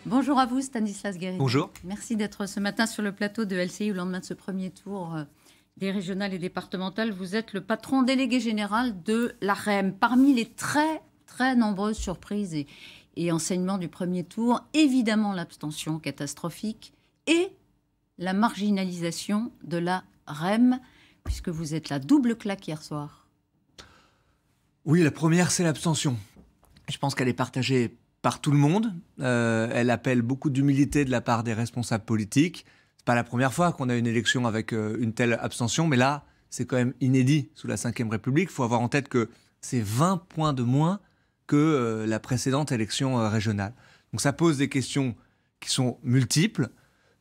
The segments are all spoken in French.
Bonjour à vous, Stanislas Guérini. Bonjour. Merci d'être ce matin sur le plateau de LCI au lendemain de ce premier tour des régionales et départementales. Vous êtes le patron délégué général de l'AREM. Parmi les très, très nombreuses surprises et enseignements du premier tour, évidemment l'abstention catastrophique et la marginalisation de la REM, puisque vous êtes la double claque hier soir. Oui, la première, c'est l'abstention. Je pense qu'elle est partagée par tout le monde. Elle appelle beaucoup d'humilité de la part des responsables politiques. C'est pas la première fois qu'on a une élection avec une telle abstention, mais là, c'est quand même inédit sous la Ve République. Il faut avoir en tête que c'est 20 points de moins que la précédente élection régionale. Donc ça pose des questions qui sont multiples.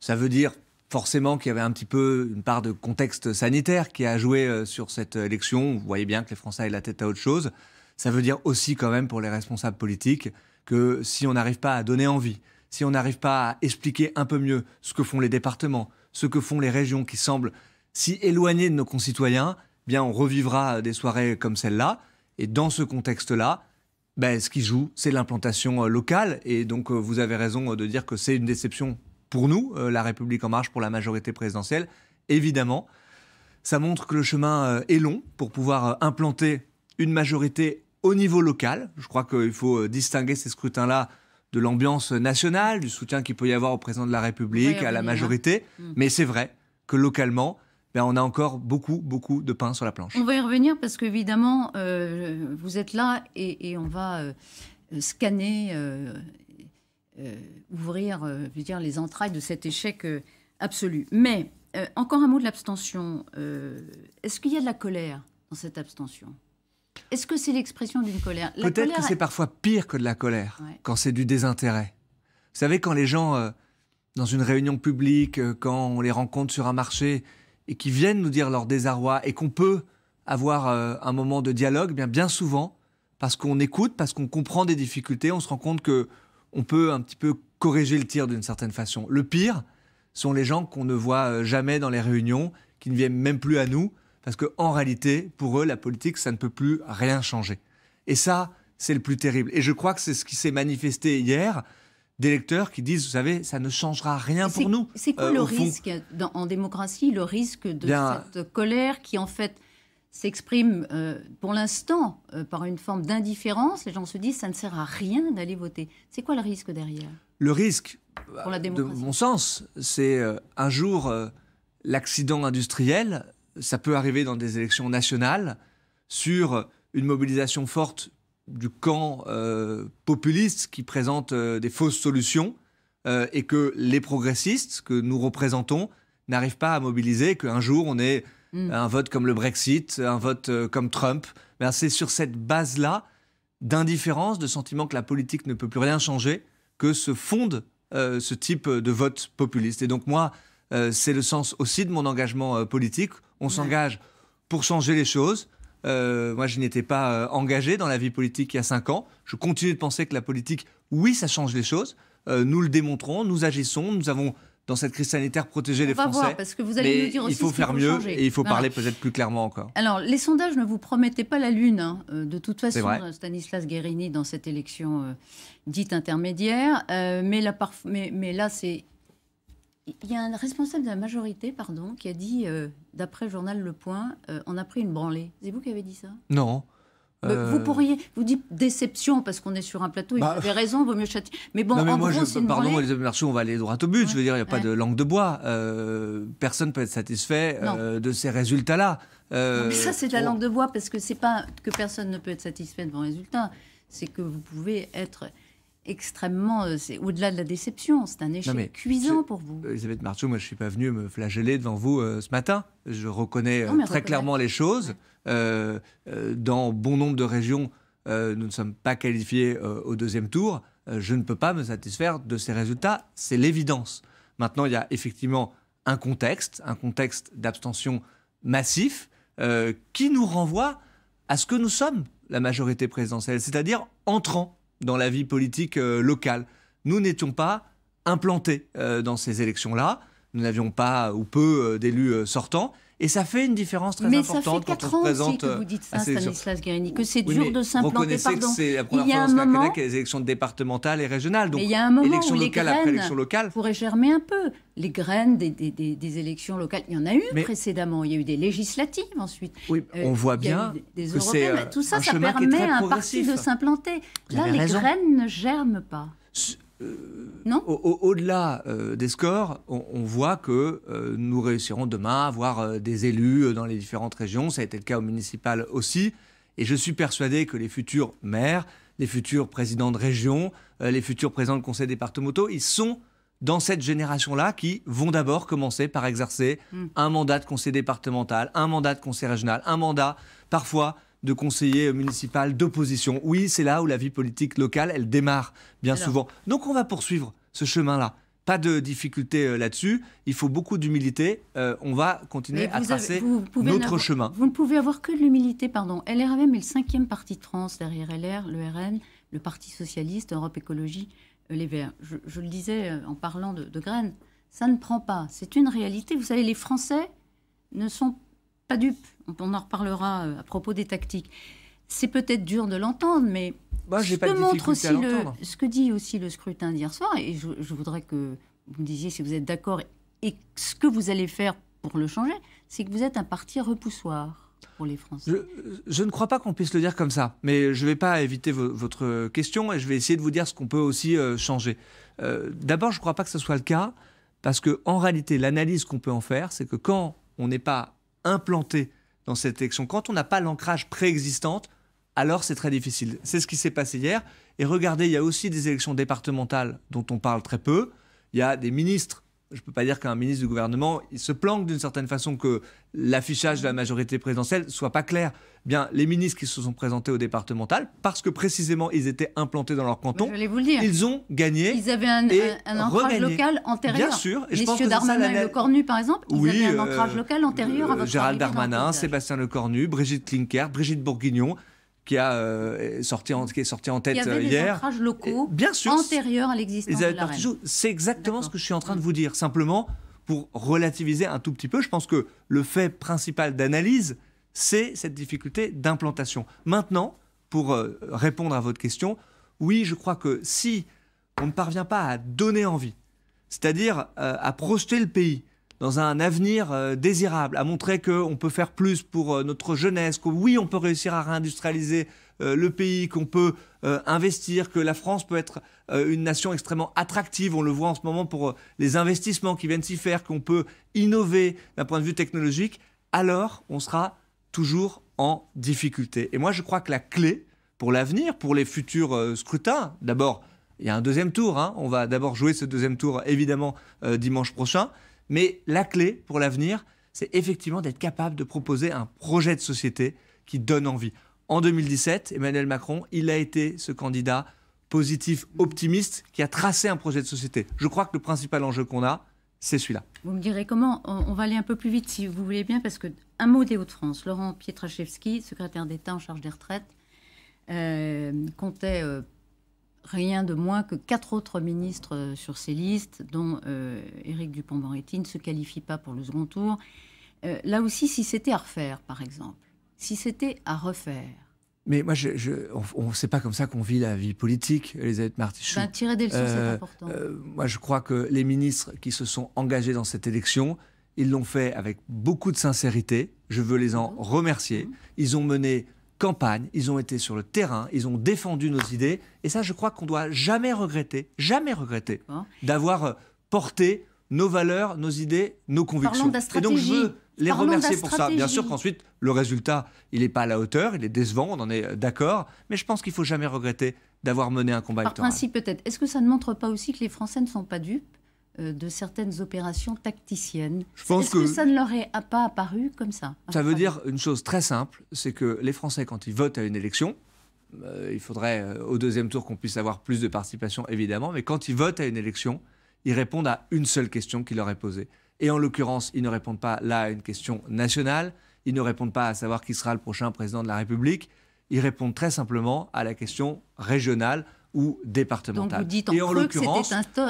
Ça veut dire forcément qu'il y avait un petit peu une part de contexte sanitaire qui a joué sur cette élection. Vous voyez bien que les Français aient la tête à autre chose. Ça veut dire aussi quand même pour les responsables politiques que si on n'arrive pas à donner envie, si on n'arrive pas à expliquer un peu mieux ce que font les départements, ce que font les régions qui semblent si éloignées de nos concitoyens, eh bien on revivra des soirées comme celle-là. Et dans ce contexte-là, ce qui joue, c'est l'implantation locale. Et donc vous avez raison de dire que c'est une déception pour nous, La République En Marche, pour la majorité présidentielle. Évidemment, ça montre que le chemin est long pour pouvoir implanter une majorité au niveau local. Je crois qu'il faut distinguer ces scrutins-là de l'ambiance nationale, du soutien qu'il peut y avoir au président de la République, à la majorité. Mais c'est vrai que localement, on a encore beaucoup de pain sur la planche. On va y revenir parce qu'évidemment, vous êtes là et on va scanner, ouvrir je veux dire, les entrailles de cet échec absolu. Mais encore un mot de l'abstention. Est-ce qu'il y a de la colère dans cette abstention ? Est-ce que c'est l'expression d'une colère ? Peut-être que c'est parfois pire que de la colère, quand c'est du désintérêt. Vous savez, quand les gens, dans une réunion publique, quand on les rencontre sur un marché, et qui viennent nous dire leur désarroi, et qu'on peut avoir un moment de dialogue, bien souvent, parce qu'on écoute, parce qu'on comprend des difficultés, on se rend compte qu'on peut un petit peu corriger le tir d'une certaine façon. Le pire sont les gens qu'on ne voit jamais dans les réunions, qui ne viennent même plus à nous, parce qu'en réalité, pour eux, la politique, ça ne peut plus rien changer. Et ça, c'est le plus terrible. Et je crois que c'est ce qui s'est manifesté hier, d'électeurs qui disent, vous savez, ça ne changera rien pour nous. C'est quoi le risque en démocratie, le risque de cette colère qui, en fait, s'exprime pour l'instant par une forme d'indifférence? Les gens se disent, ça ne sert à rien d'aller voter. C'est quoi le risque derrière? Le risque, pour la démocratie, de mon sens, c'est un jour l'accident industriel. Ça peut arriver dans des élections nationales sur une mobilisation forte du camp populiste qui présente des fausses solutions et que les progressistes que nous représentons n'arrivent pas à mobiliser, qu'un jour on ait un vote comme le Brexit, un vote comme Trump. C'est sur cette base-là d'indifférence, de sentiment que la politique ne peut plus rien changer, que se fonde ce type de vote populiste. Et donc moi, c'est le sens aussi de mon engagement politique. On s'engage pour changer les choses. Moi, je n'étais pas engagé dans la vie politique il y a 5 ans. Je continue de penser que la politique, oui, ça change les choses. Nous le démontrons, nous agissons. Nous avons, dans cette crise sanitaire, protégé les Français. Voir, parce que vous allez nous dire aussi il faut faire mieux et il faut parler peut-être plus clairement encore. Alors, les sondages ne vous promettaient pas la lune, de toute façon, Stanislas Guérini, dans cette élection dite intermédiaire. Mais là, c'est... Il y a un responsable de la majorité, qui a dit, d'après le journal Le Point, on a pris une branlée. C'est vous qui avez dit ça? Non. Vous dites déception parce qu'on est sur un plateau et vous avez raison, vaut mieux châtier. Mais bon, en gros, c'est une branlée. Pardon, Elisabeth Marchot, on va aller droit au but. Je veux dire, il n'y a pas de langue de bois. Personne ne peut être satisfait de ces résultats-là. Mais ça, c'est de la langue de bois parce que c'est pas que personne ne peut être satisfait de vos résultats. C'est que vous pouvez être extrêmement... c'est au-delà de la déception. C'est un échec cuisant pour vous. Elisabeth Marchot, moi, je ne suis pas venu me flageller devant vous ce matin. Je reconnais très clairement les choses. Dans bon nombre de régions, nous ne sommes pas qualifiés au deuxième tour. Je ne peux pas me satisfaire de ces résultats. C'est l'évidence. Maintenant, il y a effectivement un contexte d'abstention massif qui nous renvoie à ce que nous sommes, la majorité présidentielle, c'est-à-dire entrant dans la vie politique locale. Nous n'étions pas implantés dans ces élections-là. Nous n'avions pas ou peu d'élus sortants. Et ça fait une différence très Mais ça importante fait quand on 4 ans aussi présente que vous dites ça, à ces élections. Stanislas Guerini, que c'est Oui, dur mais de s'implanter. reconnaissez que c'est la première Il y a fois un dans ce quinquennat moment, qu'il y a des élections départementales et régionales. Donc, mais il y a un moment élection où les locale après élection graines locale. pourraient germer un peu. Les graines des élections locales, il y en a eu précédemment. Il y a eu des législatives ensuite. Oui, on voit il y a bien eu des que c'est européennes. Tout ça, un ça chemin qui est permet très à un parti progressif. de s'implanter. Vous Là, avez les raison. graines ne germent pas. Non. Au-delà des scores, on voit que nous réussirons demain à avoir des élus dans les différentes régions. Ça a été le cas au municipal aussi. Et je suis persuadé que les futurs maires, les futurs présidents de région, les futurs présidents de conseils départementaux, ils sont dans cette génération-là qui vont d'abord commencer par exercer un mandat de conseiller départemental, un mandat de conseiller régional, un mandat parfois de conseiller municipal d'opposition. Oui, c'est là où la vie politique locale, elle démarre bien souvent. Donc on va poursuivre ce chemin-là. Pas de difficulté là-dessus. Il faut beaucoup d'humilité. On va continuer à tracer notre chemin. Vous ne pouvez avoir que de l'humilité, pardon. LREM est le 5e parti de France derrière LR, le RN, le Parti Socialiste, Europe Écologie, les Verts. Je le disais en parlant de graines. Ça ne prend pas. C'est une réalité. Vous savez, les Français ne sont pas dupes. On en reparlera à propos des tactiques. C'est peut-être dur de l'entendre, mais j'ai pas de difficulté à l'entendre. Ce que dit aussi le scrutin d'hier soir, et je voudrais que vous me disiez si vous êtes d'accord, et ce que vous allez faire pour le changer, c'est que vous êtes un parti repoussoir pour les Français. Je ne crois pas qu'on puisse le dire comme ça, mais je ne vais pas éviter votre question et je vais essayer de vous dire ce qu'on peut aussi changer. D'abord, je ne crois pas que ce soit le cas, parce qu'en réalité, l'analyse qu'on peut en faire, c'est que quand on n'est pas implanté dans cette élection, quand on n'a pas l'ancrage préexistante, alors c'est très difficile. C'est ce qui s'est passé hier. Et regardez, il y a aussi des élections départementales dont on parle très peu. Il y a des ministres. Je ne peux pas dire qu'un ministre du gouvernement, il se planque d'une certaine façon que l'affichage de la majorité présidentielle ne soit pas clair. Bien, les ministres qui se sont présentés au départemental, parce que précisément ils étaient implantés dans leur canton, vous le dire. Ils ont gagné. Ils avaient un ancrage local antérieur. Bien sûr. Et Messieurs Darmanin et Lecornu, par exemple, ils avaient un ancrage local antérieur à votre Gérald arrivée Darmanin, Sébastien Lecornu, Brigitte Klinkert, Brigitte Bourguignon, qui est sorti en tête hier. Il y avait des ancrages locaux bien sûr, antérieurs à l'existence de la reine. C'est exactement ce que je suis en train de vous dire. Simplement, pour relativiser un tout petit peu, je pense que le fait principal d'analyse, c'est cette difficulté d'implantation. Maintenant, pour répondre à votre question, oui, je crois que si on ne parvient pas à donner envie, c'est-à-dire à projeter le pays dans un avenir désirable, à montrer qu'on peut faire plus pour notre jeunesse, que oui, on peut réussir à réindustrialiser le pays, qu'on peut investir, que la France peut être une nation extrêmement attractive. On le voit en ce moment pour les investissements qui viennent s'y faire, qu'on peut innover d'un point de vue technologique, alors on sera toujours en difficulté. Et moi, je crois que la clé pour l'avenir, pour les futurs scrutins, d'abord, il y a un deuxième tour. On va d'abord jouer ce deuxième tour, évidemment, dimanche prochain. Mais la clé pour l'avenir, c'est effectivement d'être capable de proposer un projet de société qui donne envie. En 2017, Emmanuel Macron, il a été ce candidat positif, optimiste, qui a tracé un projet de société. Je crois que le principal enjeu qu'on a, c'est celui-là. Vous me direz comment? On va aller un peu plus vite, si vous voulez bien, parce que un mot des Hauts-de-France. Laurent Pietraszewski, secrétaire d'État en charge des retraites, comptait rien de moins que 4 autres ministres sur ces listes, dont Éric Dupond-Moretti ne se qualifie pas pour le second tour. Là aussi, si c'était à refaire, par exemple, si c'était à refaire. Mais moi, c'est pas comme ça qu'on vit la vie politique, Elisabeth Martichoux. Tirer des leçons, c'est important. Moi, je crois que les ministres qui se sont engagés dans cette élection, ils l'ont fait avec beaucoup de sincérité. Je veux les en remercier. Ils ont mené campagne, ils ont été sur le terrain, ils ont défendu nos idées. Et ça, je crois qu'on ne doit jamais regretter d'avoir porté nos valeurs, nos idées, nos convictions. Et donc, je veux les remercier pour ça. Bien sûr qu'ensuite, le résultat, il n'est pas à la hauteur, il est décevant, on en est d'accord. Mais je pense qu'il ne faut jamais regretter d'avoir mené un combat électoral. Par principe, peut-être. Est-ce que ça ne montre pas aussi que les Français ne sont pas dupes de certaines opérations tacticiennes? Est-ce que ça ne leur est pas apparu comme ça? Ça veut dire une chose très simple, c'est que les Français, quand ils votent à une élection, il faudrait au deuxième tour qu'on puisse avoir plus de participation, évidemment, mais quand ils votent à une élection, ils répondent à une seule question qui leur est posée. Et en l'occurrence, ils ne répondent pas là à une question nationale, ils ne répondent pas à savoir qui sera le prochain président de la République, ils répondent très simplement à la question régionale ou départementales. Donc vous dites en creux que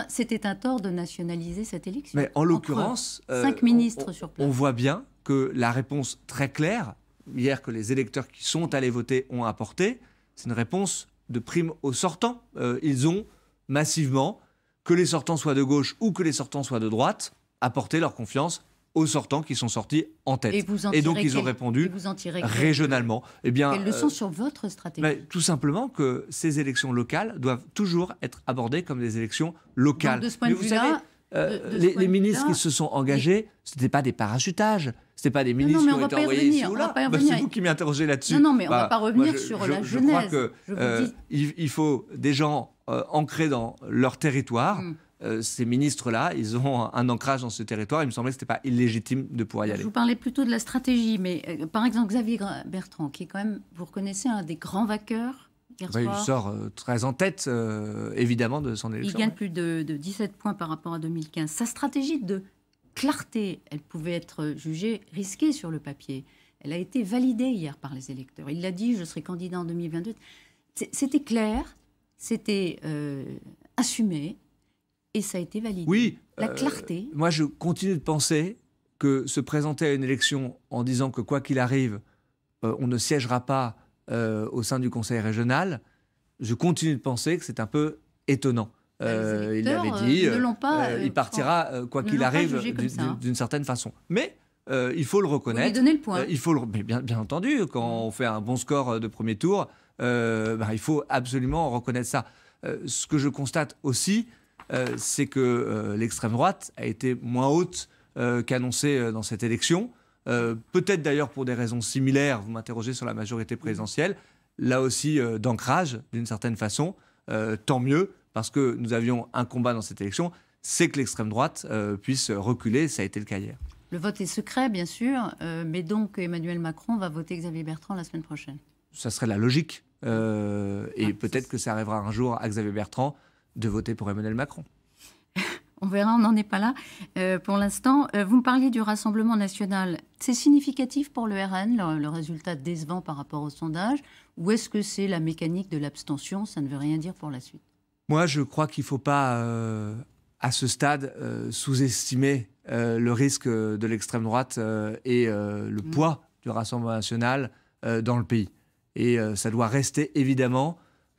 c'était un tort de nationaliser cette élection. Mais en l'occurrence, 5 ministres sur place. On voit bien que la réponse très claire, hier que les électeurs qui sont allés voter ont apporté, c'est une réponse de prime aux sortants. Ils ont massivement, que les sortants soient de gauche ou que les sortants soient de droite, apporté leur confiance aux sortants qui sont sortis en tête. Et donc ils ont répondu régionalement. Eh bien, quelles leçons sur votre stratégie? Tout simplement que ces élections locales doivent toujours être abordées comme des élections locales. Donc, de ce point de vue-là, les ministres qui se sont engagés, ce n'était pas des parachutages, ce n'était pas des ministres qui ont été envoyés ici ou là. C'est vous qui m'interrogez là-dessus. Non, mais on ne va pas revenir sur la genèse. Je crois qu'il faut des gens ancrés dans leur territoire. Ces ministres-là, ils ont un ancrage dans ce territoire. Il me semblait que ce n'était pas illégitime de pouvoir y aller. Je vous parlais plutôt de la stratégie, mais par exemple, Xavier Bertrand, qui est quand même, vous reconnaissez, un des grands vainqueurs hier soir. Il sort très en tête, évidemment, de son élection. Il gagne plus de 17 points par rapport à 2015. Sa stratégie de clarté, elle pouvait être jugée risquée sur le papier. Elle a été validée hier par les électeurs. Il l'a dit, je serai candidat en 2022. C'était clair, c'était assumé. Et ça a été validé. Oui. La clarté. Moi, je continue de penser que se présenter à une élection en disant que quoi qu'il arrive, on ne siégera pas au sein du conseil régional, je continue de penser que c'est un peu étonnant. Il avait dit, il partira quoi qu'il arrive d'une certaine façon. Mais il faut le reconnaître. Vous lui donnez le point. Mais bien entendu, quand on fait un bon score de premier tour, il faut absolument reconnaître ça. Ce que je constate aussi, c'est que l'extrême droite a été moins haute qu'annoncé dans cette élection. Peut-être d'ailleurs pour des raisons similaires, vous m'interrogez sur la majorité présidentielle, là aussi d'ancrage d'une certaine façon. Tant mieux, parce que nous avions un combat dans cette élection, c'est que l'extrême droite puisse reculer, ça a été le cas hier. Le vote est secret, bien sûr, mais donc Emmanuel Macron va voter Xavier Bertrand la semaine prochaine. Ça serait la logique. Et peut-être que ça arrivera un jour à Xavier Bertrand de voter pour Emmanuel Macron. On verra, on n'en est pas là pour l'instant. Vous me parliez du Rassemblement national. C'est significatif pour le RN, le résultat décevant par rapport au sondage, ou est-ce que c'est la mécanique de l'abstention? Ça ne veut rien dire pour la suite. Moi, je crois qu'il ne faut pas, à ce stade, sous-estimer le risque de l'extrême droite et le poids du Rassemblement national dans le pays. Et ça doit rester évidemment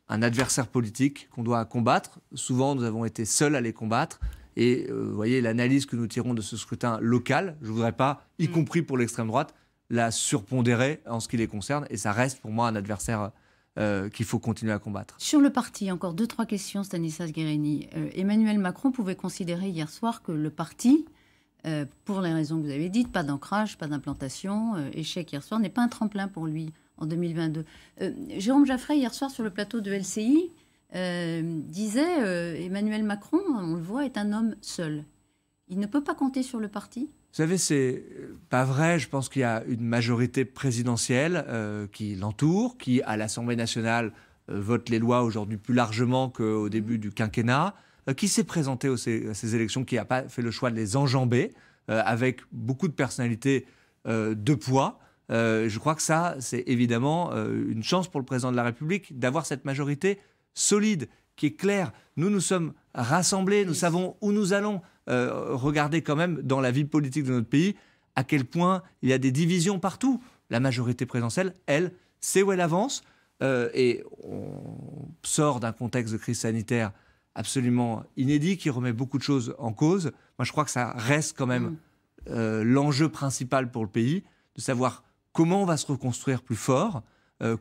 un adversaire politique qu'on doit combattre. Souvent, nous avons été seuls à les combattre. Et vous voyez, l'analyse que nous tirons de ce scrutin local, je ne voudrais pas, y compris pour l'extrême droite, la surpondérer en ce qui les concerne. Et ça reste pour moi un adversaire qu'il faut continuer à combattre. Sur le parti, encore 2-3 questions, Stanislas Guerini. Emmanuel Macron pouvait considérer hier soir que le parti, pour les raisons que vous avez dites, pas d'ancrage, pas d'implantation, échec hier soir, n'est pas un tremplin pour lui en 2022. Jérôme Jaffray, hier soir, sur le plateau de LCI, disait Emmanuel Macron, on le voit, est un homme seul. Il ne peut pas compter sur le parti? Vous savez, c'est pas vrai. Je pense qu'il y a une majorité présidentielle qui l'entoure, qui, à l'Assemblée nationale, vote les lois aujourd'hui plus largement qu'au début du quinquennat, qui s'est présenté à ces élections, qui n'a pas fait le choix de les enjamber, avec beaucoup de personnalités de poids. Je crois que ça, c'est évidemment une chance pour le président de la République d'avoir cette majorité solide, qui est claire. Nous sommes rassemblés, nous savons où nous allons. Regardez quand même dans la vie politique de notre pays à quel point il y a des divisions partout. La majorité présidentielle, elle, sait où elle avance. Et on sort d'un contexte de crise sanitaire absolument inédit qui remet beaucoup de choses en cause. Moi, je crois que ça reste quand même l'enjeu principal pour le pays, de savoir comment on va se reconstruire plus fort,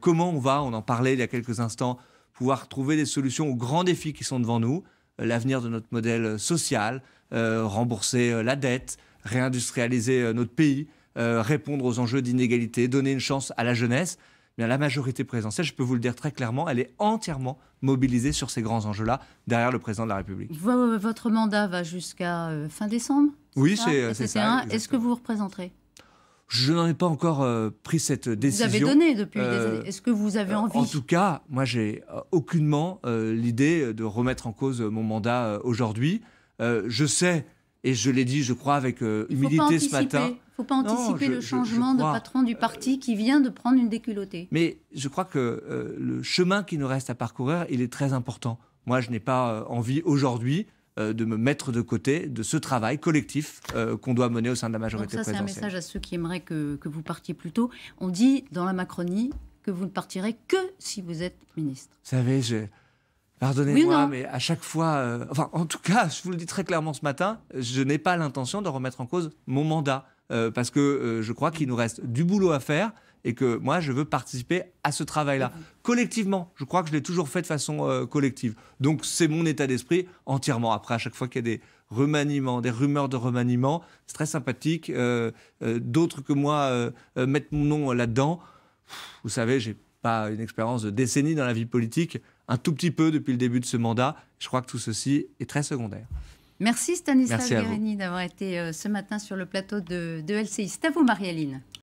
comment on en parlait il y a quelques instants, pouvoir trouver des solutions aux grands défis qui sont devant nous, l'avenir de notre modèle social, rembourser la dette, réindustrialiser notre pays, répondre aux enjeux d'inégalité, donner une chance à la jeunesse. Bien, la majorité présidentielle, je peux vous le dire très clairement, elle est entièrement mobilisée sur ces grands enjeux-là, derrière le président de la République. Votre mandat va jusqu'à fin décembre? Oui, c'est ça. Est-ce que vous vous représenterez? Je n'en ai pas encore pris cette décision. Vous avez donné depuis des années. Est-ce que vous avez envie? En tout cas, moi, j'ai aucunement l'idée de remettre en cause mon mandat aujourd'hui. Je sais Et je l'ai dit, je crois, avec humilité ce matin. Il ne faut pas anticiper le changement de patron du parti qui vient de prendre une déculottée. Mais je crois que le chemin qui nous reste à parcourir, il est très important. Moi, je n'ai pas envie aujourd'hui de me mettre de côté de ce travail collectif qu'on doit mener au sein de la majorité présidentielle. Donc ça, c'est un message à ceux qui aimeraient que vous partiez plus tôt. On dit dans la Macronie que vous ne partirez que si vous êtes ministre. Vous savez, pardonnez-moi, mais à chaque fois... Enfin, en tout cas, je vous le dis très clairement ce matin, je n'ai pas l'intention de remettre en cause mon mandat. Parce que je crois qu'il nous reste du boulot à faire et que moi, je veux participer à ce travail-là. Collectivement, je crois que je l'ai toujours fait de façon collective. Donc, c'est mon état d'esprit entièrement. Après, à chaque fois qu'il y a des remaniements, des rumeurs de remaniements, c'est très sympathique. D'autres que moi mettent mon nom là-dedans. Vous savez, j'ai pas une expérience de décennies dans la vie politique, un tout petit peu depuis le début de ce mandat. Je crois que tout ceci est très secondaire. Merci Stanislas Guerini d'avoir été ce matin sur le plateau de LCI. C'est à vous, Marie-Aline.